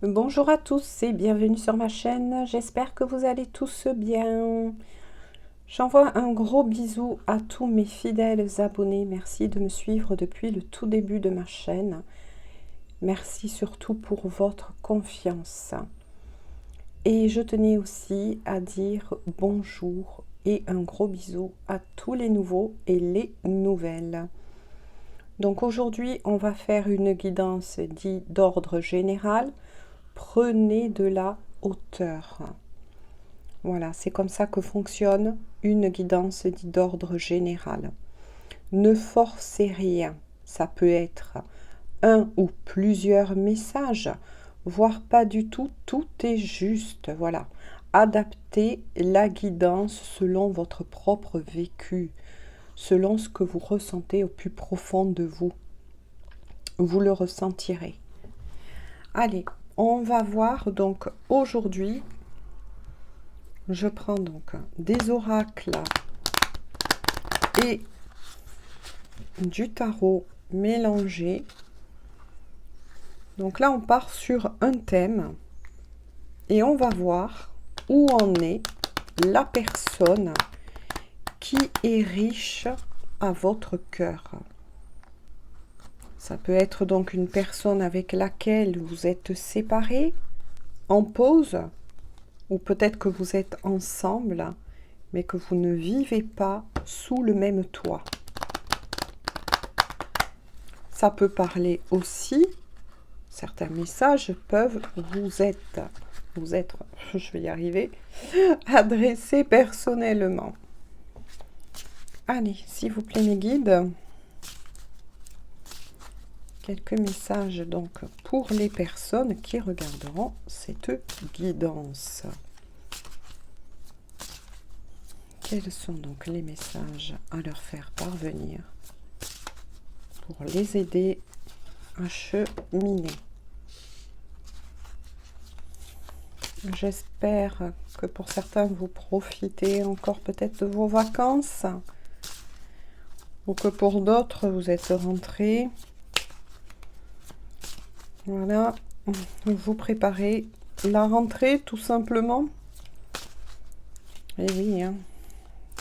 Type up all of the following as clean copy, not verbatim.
Bonjour à tous et bienvenue sur ma chaîne, j'espère que vous allez tous bien. J'envoie un gros bisou à tous mes fidèles abonnés, merci de me suivre depuis le tout début de ma chaîne. Merci surtout pour votre confiance. Et je tenais aussi à dire bonjour et un gros bisou à tous les nouveaux et les nouvelles. Donc aujourd'hui, on va faire une guidance dite d'ordre général. Prenez de la hauteur. Voilà, c'est comme ça que fonctionne une guidance dite d'ordre général. Ne forcez rien. Ça peut être un ou plusieurs messages, voire pas du tout. Tout est juste. Voilà. Adaptez la guidance selon votre propre vécu, selon ce que vous ressentez au plus profond de vous. Vous le ressentirez. Allez. On va voir donc aujourd'hui, je prends donc des oracles et du tarot mélangé. Donc là, on part sur un thème et on va voir où en est la personne qui est riche à votre cœur. Ça peut être donc une personne avec laquelle vous êtes séparés, en pause, ou peut-être que vous êtes ensemble, mais que vous ne vivez pas sous le même toit. Ça peut parler aussi, certains messages peuvent vous être, je vais y arriver, adressés personnellement. Allez, s'il vous plaît mes guides, quelques messages donc pour les personnes qui regarderont cette guidance. Quels sont donc les messages à leur faire parvenir pour les aider à cheminer? J'espère que pour certains vous profitez encore peut-être de vos vacances ou que pour d'autres vous êtes rentrés. Voilà, vous préparez la rentrée tout simplement. Et oui, hein,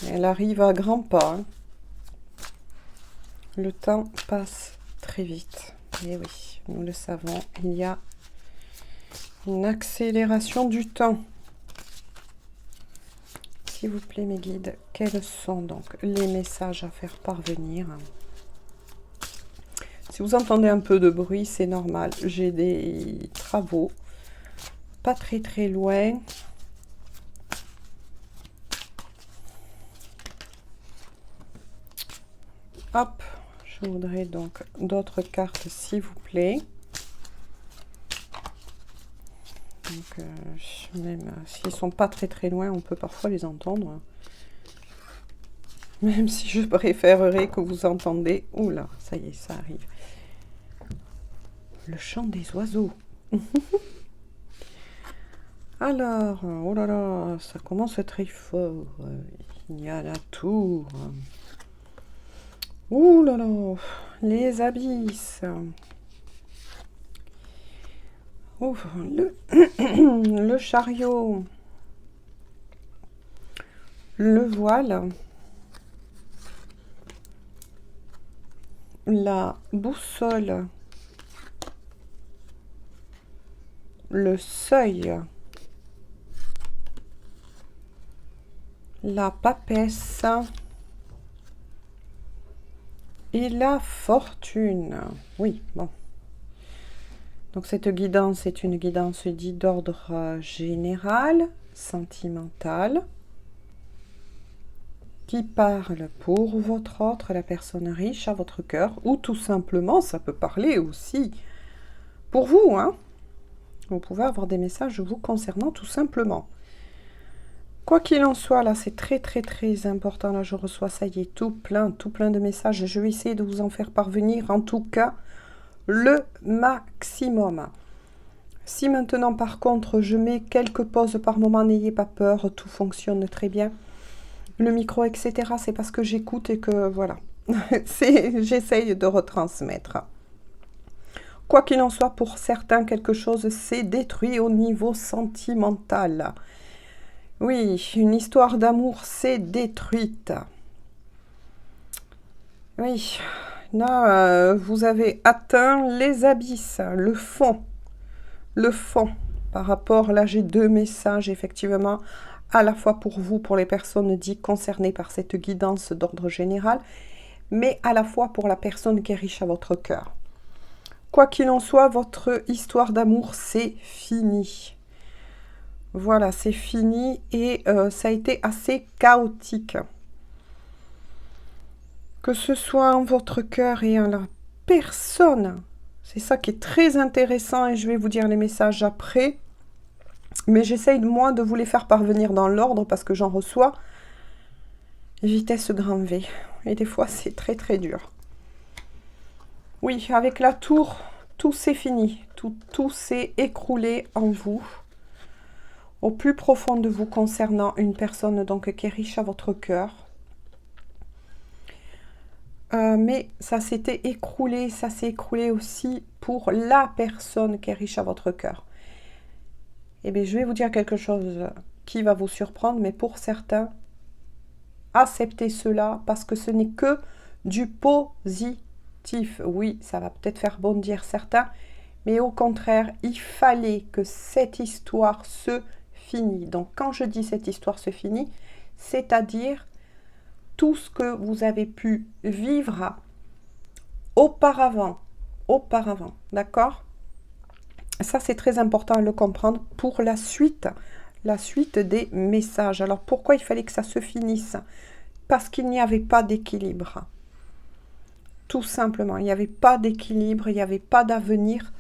elle arrive à grands pas. Hein. Le temps passe très vite. Et oui, nous le savons, il y a une accélération du temps. S'il vous plaît mes guides, quels sont donc les messages à faire parvenir? Si vous entendez un peu de bruit, c'est normal. J'ai des travaux pas très loin. Hop, je voudrais donc d'autres cartes, s'il vous plaît. Donc, même s'ils sont pas très loin, on peut parfois les entendre. Même si je préférerais que vous entendez. Oula, ça y est, ça arrive. Le chant des oiseaux. Alors, oh là là, ça commence très fort. Il y a la tour. Ouh là là, les abysses. Ouf, le chariot. Le voile. La boussole. Le seuil. La papesse. Et la fortune. Oui, bon. Donc cette guidance est une guidance dite d'ordre général, sentimental, qui parle pour votre autre, la personne riche à votre cœur, ou tout simplement, ça peut parler aussi pour vous. Hein. Vous pouvez avoir des messages vous concernant tout simplement. Quoi qu'il en soit, là, c'est très important. Là, je reçois, ça y est, tout plein de messages. Je vais essayer de vous en faire parvenir, en tout cas, le maximum. Si maintenant, par contre, je mets quelques pauses par moment, n'ayez pas peur, tout fonctionne très bien. Le micro, etc., c'est parce que j'écoute et que, voilà, j'essaye de retransmettre. Quoi qu'il en soit, pour certains, quelque chose s'est détruit au niveau sentimental. Oui, une histoire d'amour s'est détruite. Oui, là, vous avez atteint les abysses, le fond. Le fond. Par rapport, là, j'ai deux messages, effectivement, à la fois pour vous, pour les personnes dites concernées par cette guidance d'ordre général, mais à la fois pour la personne qui est riche à votre cœur. Quoi qu'il en soit, votre histoire d'amour, c'est fini. Voilà, c'est fini et ça a été assez chaotique. Que ce soit en votre cœur et en la personne, c'est ça qui est très intéressant et je vais vous dire les messages après. Mais j'essaye, moi, de vous les faire parvenir dans l'ordre parce que j'en reçois. Vitesse grand V. Et des fois, c'est très, très dur. Oui, avec la tour, tout s'est fini. Tout s'est écroulé en vous. Au plus profond de vous concernant une personne donc qui est riche à votre cœur. Mais ça s'était écroulé, ça s'est écroulé aussi pour la personne qui est riche à votre cœur. Eh bien, je vais vous dire quelque chose qui va vous surprendre, mais pour certains, acceptez cela parce que ce n'est que du positif. Oui, ça va peut-être faire bondir certains, mais au contraire, il fallait que cette histoire se finisse. Donc, quand je dis cette histoire se finit, c'est-à-dire tout ce que vous avez pu vivre auparavant, d'accord? Ça, c'est très important à le comprendre pour la suite des messages. Alors, pourquoi il fallait que ça se finisse? Parce qu'il n'y avait pas d'équilibre. Tout simplement, il n'y avait pas d'équilibre, il n'y avait pas d'avenir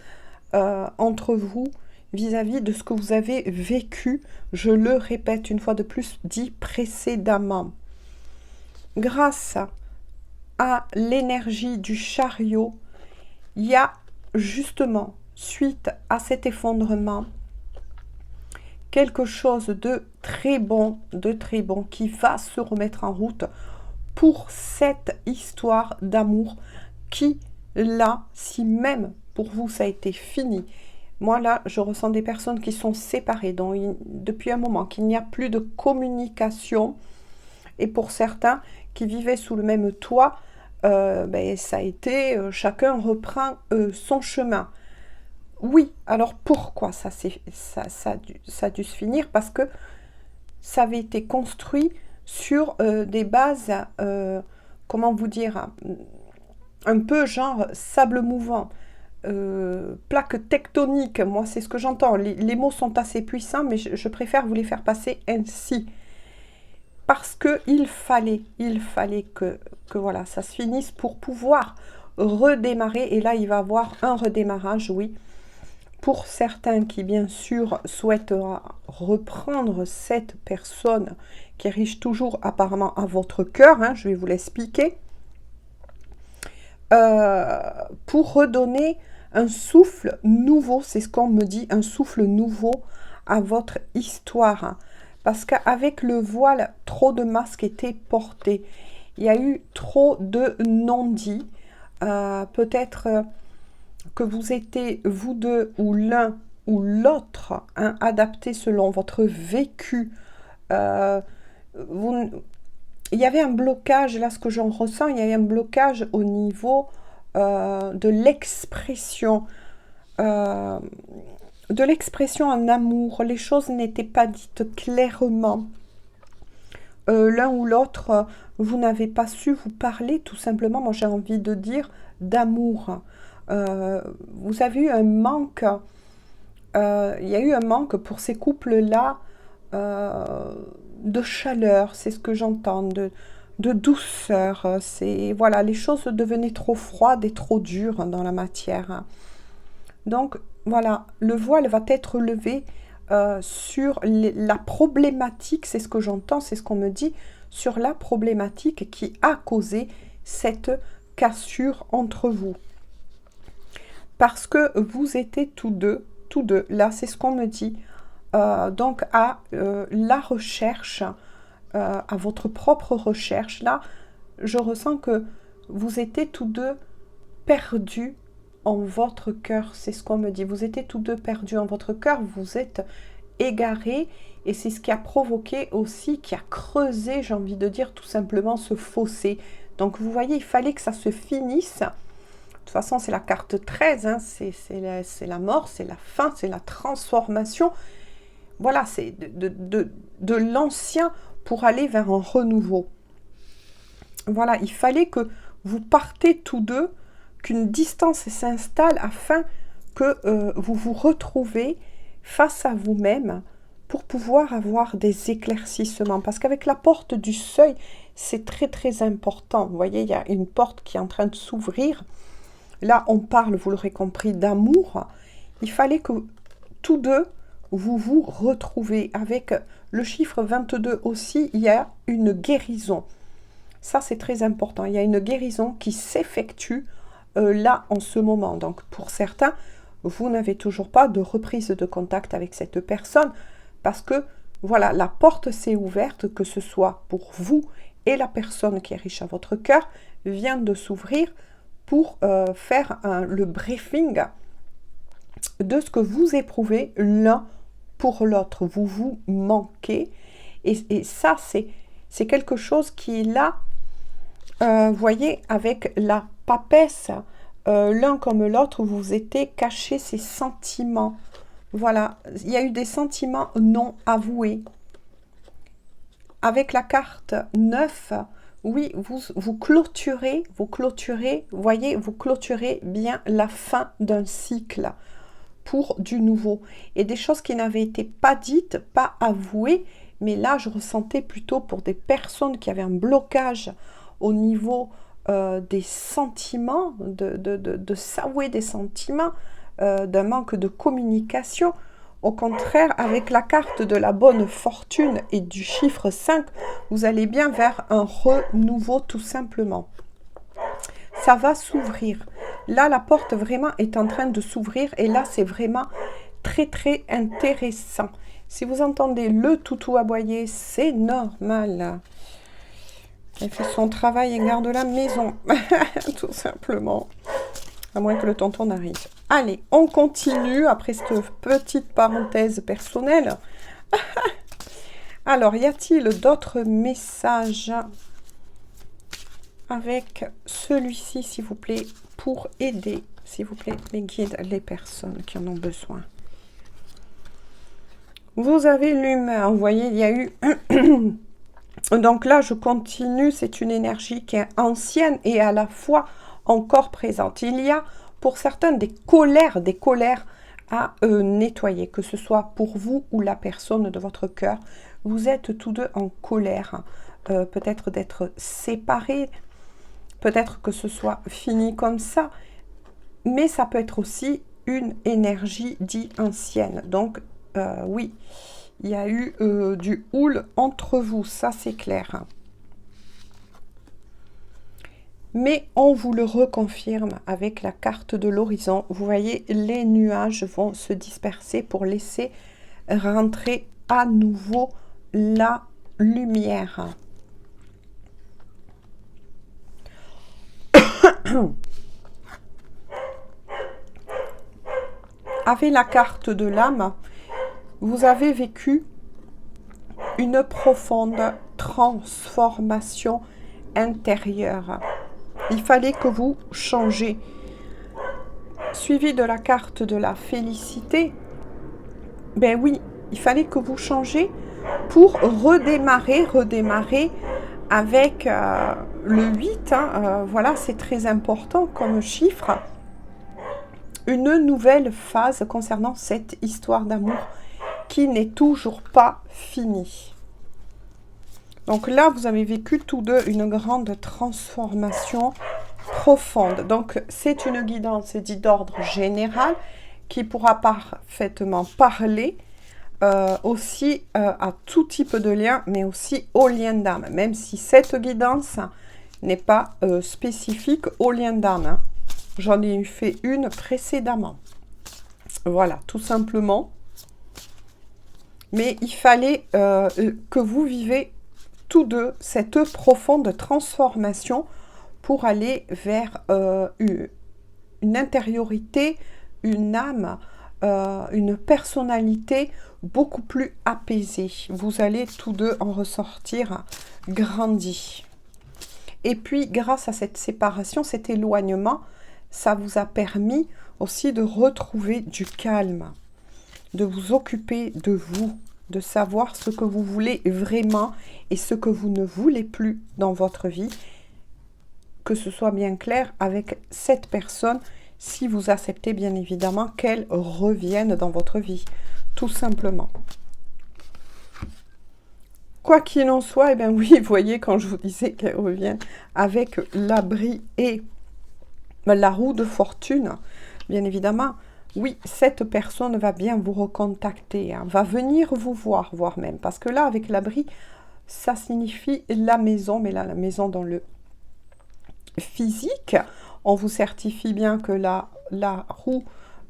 entre vous vis-à-vis de ce que vous avez vécu. Je le répète une fois de plus, dit précédemment. Grâce à l'énergie du chariot, il y a justement, suite à cet effondrement, quelque chose de très bon qui va se remettre en route pour cette histoire d'amour qui, là, si même pour vous ça a été fini, moi là, je ressens des personnes qui sont séparées depuis un moment, qu'il n'y a plus de communication, et pour certains qui vivaient sous le même toit, ça a été, chacun reprend son chemin. Oui, alors pourquoi ça a dû se finir? Parce que ça avait été construit sur des bases, comment vous dire, un peu genre sable mouvant, plaque tectonique, moi c'est ce que j'entends. Les mots sont assez puissants, mais je préfère vous les faire passer ainsi. Parce qu'il fallait que voilà, ça se finisse pour pouvoir redémarrer. Et là, il va y avoir un redémarrage, oui. Pour certains qui, bien sûr, souhaitent reprendre cette personne qui est riche toujours apparemment à votre cœur, hein, je vais vous l'expliquer, pour redonner un souffle nouveau, c'est ce qu'on me dit, un souffle nouveau à votre histoire. Parce qu'avec le voile, trop de masques étaient portés. Il y a eu trop de non-dits. Peut-être que vous étiez, vous deux, ou l'un ou l'autre, hein, adapté selon votre vécu. Il y avait un blocage, là ce que j'en ressens, il y avait un blocage au niveau de l'expression. De l'expression en amour, les choses n'étaient pas dites clairement. L'un ou l'autre, vous n'avez pas su vous parler, tout simplement, moi j'ai envie de dire, d'amour. Vous avez eu un manque, il y a eu un manque pour ces couples-là de chaleur, c'est ce que j'entends, de douceur. Voilà, les choses devenaient trop froides et trop dures dans la matière. Donc, voilà, le voile va être levé sur la problématique, c'est ce que j'entends, c'est ce qu'on me dit, sur la problématique qui a causé cette cassure entre vous. Parce que vous étiez tous deux, là c'est ce qu'on me dit, donc à la recherche, à votre propre recherche, là je ressens que vous étiez tous deux perdus en votre cœur. C'est ce qu'on me dit. Vous étiez tous deux perdus en votre cœur. Vous êtes égarés. Et c'est ce qui a provoqué aussi, qui a creusé, j'ai envie de dire, tout simplement ce fossé. Donc, vous voyez, il fallait que ça se finisse. De toute façon, c'est la carte 13. Hein, c'est la mort, c'est la fin, c'est la transformation. Voilà, c'est de l'ancien pour aller vers un renouveau. Voilà, il fallait que vous partez tous deux, qu'une distance s'installe afin que vous vous retrouvez face à vous-même pour pouvoir avoir des éclaircissements. Parce qu'avec la porte du seuil, c'est très très important. Vous voyez, il y a une porte qui est en train de s'ouvrir. Là, on parle, vous l'aurez compris, d'amour. Il fallait que tous deux, vous vous retrouvez. Avec le chiffre 22 aussi, il y a une guérison. Ça, c'est très important. Il y a une guérison qui s'effectue là, en ce moment. Donc, pour certains, vous n'avez toujours pas de reprise de contact avec cette personne parce que, voilà, la porte s'est ouverte, que ce soit pour vous et la personne qui est riche à votre cœur, vient de s'ouvrir pour faire le briefing de ce que vous éprouvez l'un pour l'autre. Vous vous manquez. Et ça, c'est quelque chose qui est là, vous voyez, avec la papesse, l'un comme l'autre, vous étiez caché ces sentiments. Voilà, il y a eu des sentiments non avoués. Avec la carte 9, oui, vous clôturez, vous voyez, vous clôturez bien la fin d'un cycle pour du nouveau. Et des choses qui n'avaient été pas dites, pas avouées, mais là, je ressentais plutôt pour des personnes qui avaient un blocage au niveau des sentiments, de s'avouer des sentiments, d'un manque de communication. Au contraire, avec la carte de la bonne fortune et du chiffre 5, vous allez bien vers un renouveau tout simplement. Ça va s'ouvrir. Là, la porte vraiment est en train de s'ouvrir et là, c'est vraiment très, très intéressant. Si vous entendez le toutou aboyer, c'est normal. Elle fait son travail et garde la maison, tout simplement. À moins que le tonton n'arrive. Allez, on continue après cette petite parenthèse personnelle. Alors, y a-t-il d'autres messages avec celui-ci, s'il vous plaît, pour aider, s'il vous plaît, les guides, les personnes qui en ont besoin? Vous avez l'humeur, vous voyez, il y a eu... Donc là, je continue, c'est une énergie qui est ancienne et à la fois encore présente. Il y a pour certains des colères à nettoyer, que ce soit pour vous ou la personne de votre cœur. Vous êtes tous deux en colère, peut-être d'être séparés, peut-être que ce soit fini comme ça, mais ça peut être aussi une énergie dite ancienne. Donc oui, il y a eu du houle entre vous, ça c'est clair. Mais on vous le reconfirme avec la carte de l'horizon. Vous voyez, les nuages vont se disperser pour laisser rentrer à nouveau la lumière. Avec la carte de l'âme, vous avez vécu une profonde transformation intérieure. Il fallait que vous changez. Suivi de la carte de la félicité, ben oui, il fallait que vous changez pour redémarrer avec le 8. Hein, voilà, c'est très important comme chiffre. Une nouvelle phase concernant cette histoire d'amour qui n'est toujours pas finie. Donc là, vous avez vécu tous deux une grande transformation profonde. Donc, c'est une guidance dite d'ordre général qui pourra parfaitement parler aussi à tout type de lien, mais aussi aux liens d'âme. Même si cette guidance n'est pas spécifique aux liens d'âme. Hein. J'en ai fait une précédemment. Voilà, tout simplement. Mais il fallait que vous vivez tous deux cette profonde transformation pour aller vers une intériorité, une âme, une personnalité beaucoup plus apaisée. Vous allez tous deux en ressortir grandis. Et puis, grâce à cette séparation, cet éloignement, ça vous a permis aussi de retrouver du calme, de vous occuper de vous, de savoir ce que vous voulez vraiment et ce que vous ne voulez plus dans votre vie. Que ce soit bien clair avec cette personne, si vous acceptez bien évidemment qu'elle revienne dans votre vie, tout simplement. Quoi qu'il en soit, eh bien oui, vous voyez, quand je vous disais qu'elle revient avec l'abri et la roue de fortune, bien évidemment, oui, cette personne va bien vous recontacter, hein, va venir vous voir, voire même. Parce que là, avec l'abri, ça signifie la maison, mais là, la maison dans le physique. On vous certifie bien que la roue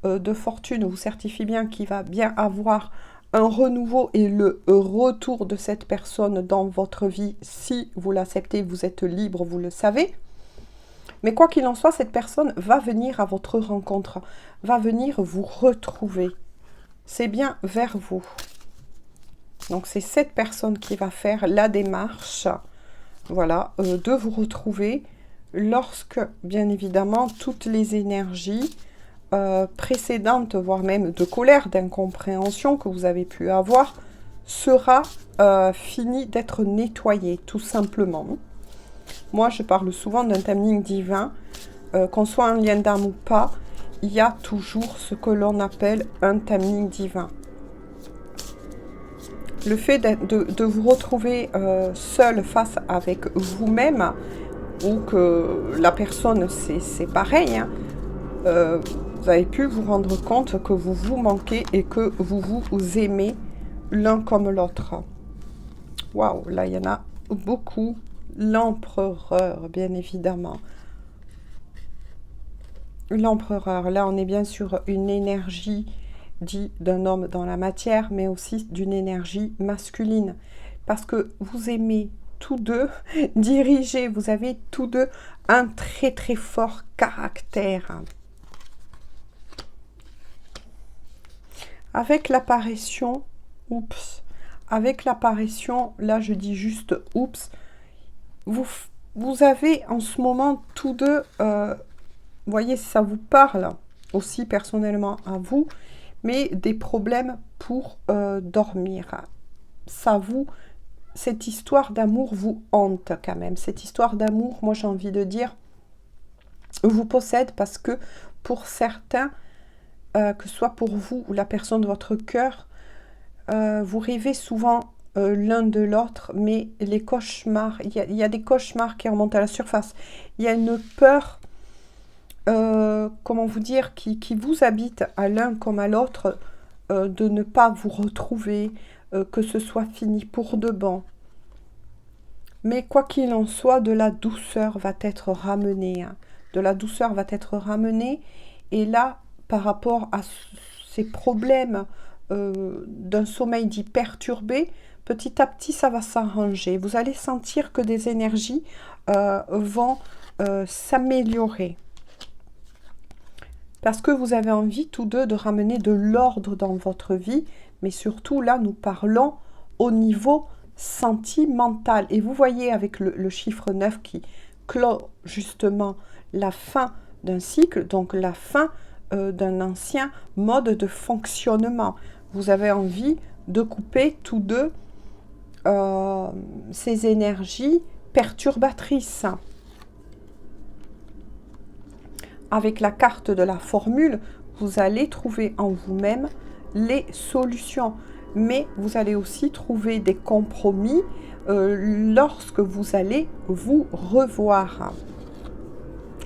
de fortune vous certifie bien qu'il va bien avoir un renouveau et le retour de cette personne dans votre vie. Si vous l'acceptez, vous êtes libre, vous le savez. Mais quoi qu'il en soit, cette personne va venir à votre rencontre, va venir vous retrouver. C'est bien vers vous. Donc, c'est cette personne qui va faire la démarche, voilà, de vous retrouver lorsque, bien évidemment, toutes les énergies précédentes, voire même de colère, d'incompréhension que vous avez pu avoir, sera fini d'être nettoyée, tout simplement. Moi, je parle souvent d'un timing divin. Qu'on soit en lien d'âme ou pas, il y a toujours ce que l'on appelle un timing divin. Le fait de vous retrouver seul face avec vous-même, ou que la personne, c'est pareil, hein, vous avez pu vous rendre compte que vous vous manquez et que vous vous aimez l'un comme l'autre. Waouh, là, il y en a beaucoup. L'empereur, bien évidemment. L'empereur, là, on est bien sur une énergie dit d'un homme dans la matière, mais aussi d'une énergie masculine. Parce que vous aimez tous deux diriger, vous avez tous deux un très très fort caractère. Avec l'apparition, avec l'apparition, là je dis juste oups, vous avez en ce moment tous deux, vous voyez, ça vous parle aussi personnellement à vous, mais des problèmes pour dormir. Cette histoire d'amour vous hante quand même. Cette histoire d'amour, moi j'ai envie de dire, vous possède parce que pour certains, que ce soit pour vous ou la personne de votre cœur, vous rêvez souvent l'un de l'autre, mais les cauchemars, il y a des cauchemars qui remontent à la surface. Il y a une peur, comment vous dire, qui vous habite à l'un comme à l'autre, de ne pas vous retrouver, que ce soit fini pour de bon. Mais quoi qu'il en soit, de la douceur va être ramenée. Hein. De la douceur va être ramenée. Et là, par rapport à ces problèmes d'un sommeil dit perturbé, petit à petit, ça va s'arranger. Vous allez sentir que des énergies vont s'améliorer. Parce que vous avez envie tous deux de ramener de l'ordre dans votre vie. Mais surtout, là, nous parlons au niveau sentimental. Et vous voyez avec le chiffre 9 qui clôt justement la fin d'un cycle, donc la fin d'un ancien mode de fonctionnement. Vous avez envie de couper tous deux ces énergies perturbatrices. Avec la carte de la formule, vous allez trouver en vous-même les solutions. Mais vous allez aussi trouver des compromis lorsque vous allez vous revoir.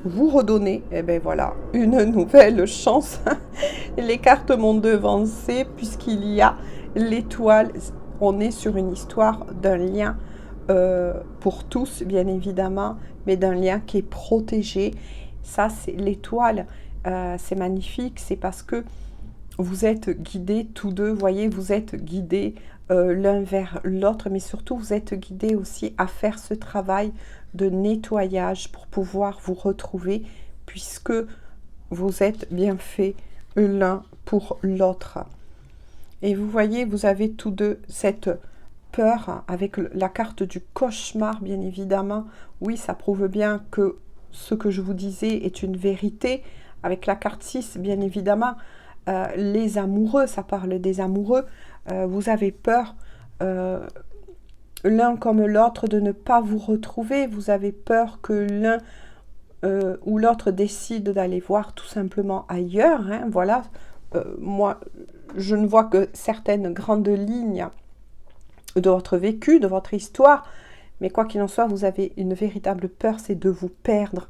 Vous redonner, et bien voilà, une nouvelle chance. Les cartes m'ont devancé puisqu'il y a l'étoile. On est sur une histoire d'un lien pour tous, bien évidemment, mais d'un lien qui est protégé. Ça, c'est l'étoile. C'est magnifique, c'est parce que vous êtes guidés tous deux, voyez, vous êtes guidés l'un vers l'autre, mais surtout vous êtes guidés aussi à faire ce travail de nettoyage pour pouvoir vous retrouver, puisque vous êtes bien fait l'un pour l'autre. Et vous voyez, vous avez tous deux cette peur avec la carte du cauchemar, bien évidemment. Oui, ça prouve bien que ce que je vous disais est une vérité. Avec la carte 6, bien évidemment, les amoureux, ça parle des amoureux. Vous avez peur, l'un comme l'autre, de ne pas vous retrouver. Vous avez peur que l'un ou l'autre décide d'aller voir tout simplement ailleurs. Hein, voilà, moi, je ne vois que certaines grandes lignes de votre vécu, de votre histoire, mais quoi qu'il en soit, vous avez une véritable peur, c'est de vous perdre.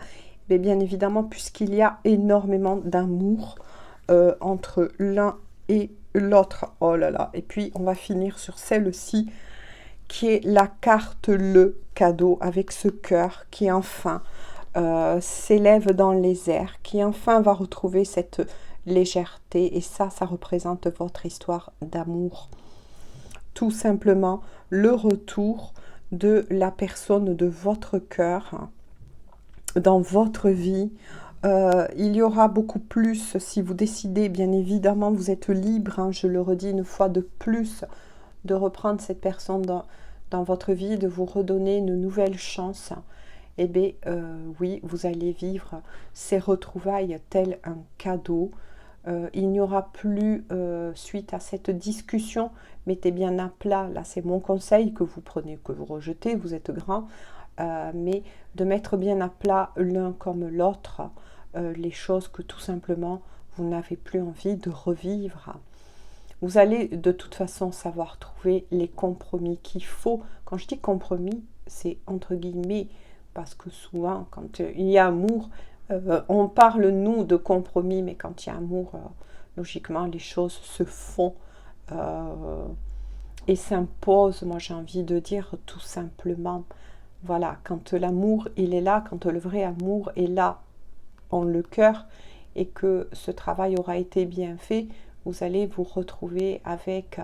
Mais bien évidemment, puisqu'il y a énormément d'amour entre l'un et l'autre. Oh là là. Et puis, on va finir sur celle-ci, qui est la carte le cadeau, avec ce cœur qui enfin s'élève dans les airs, qui enfin va retrouver cette légèreté. Et ça représente votre histoire d'amour. Tout simplement, le retour de la personne de votre cœur dans votre vie. Il y aura beaucoup plus si vous décidez, bien évidemment, vous êtes libre, hein, je le redis une fois de plus, de reprendre cette personne dans votre vie, de vous redonner une nouvelle chance. Eh bien, oui, vous allez vivre ces retrouvailles tel un cadeau. Il n'y aura plus, suite à cette discussion, mettez bien à plat, là c'est mon conseil que vous prenez, que vous rejetez, vous êtes grand, mais de mettre bien à plat l'un comme l'autre, les choses que tout simplement vous n'avez plus envie de revivre. Vous allez de toute façon savoir trouver les compromis qu'il faut. Quand je dis compromis, c'est entre guillemets, parce que souvent quand il y a amour, on parle nous de compromis, mais quand il y a amour, logiquement les choses se font et s'imposent. Moi j'ai envie de dire tout simplement, voilà, quand l'amour il est là, quand le vrai amour est là en le cœur et que ce travail aura été bien fait, vous allez vous retrouver avec,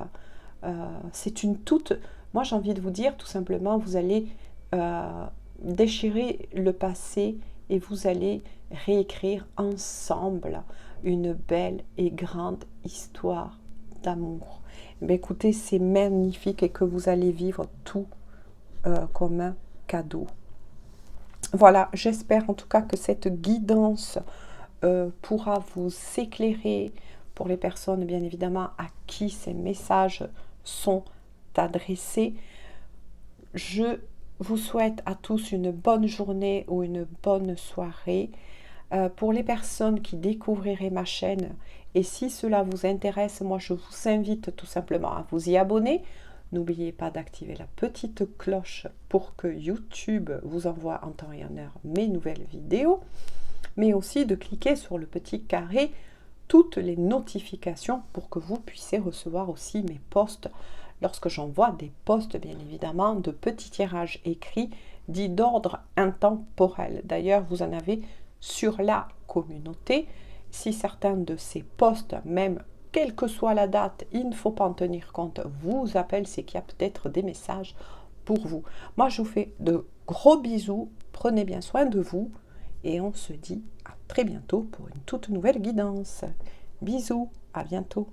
c'est une toute, moi j'ai envie de vous dire tout simplement, vous allez déchirer le passé et vous allez réécrire ensemble une belle et grande histoire d'amour. Mais écoutez, c'est magnifique et que vous allez vivre tout comme un cadeau. Voilà, j'espère en tout cas que cette guidance pourra vous éclairer pour les personnes, bien évidemment, à qui ces messages sont adressés. Je vous souhaite à tous une bonne journée ou une bonne soirée. Pour les personnes qui découvriraient ma chaîne, et si cela vous intéresse, moi je vous invite tout simplement à vous y abonner. N'oubliez pas d'activer la petite cloche pour que YouTube vous envoie en temps et en heure mes nouvelles vidéos, mais aussi de cliquer sur le petit carré toutes les notifications pour que vous puissiez recevoir aussi mes posts lorsque j'envoie des posts, bien évidemment, de petits tirages écrits dits d'ordre intemporel. D'ailleurs, vous en avez sur la communauté. Si certains de ces posts, même quelle que soit la date, il ne faut pas en tenir compte, vous appelle, c'est qu'il y a peut-être des messages pour vous. Moi, je vous fais de gros bisous, prenez bien soin de vous et on se dit à très bientôt pour une toute nouvelle guidance. Bisous, à bientôt.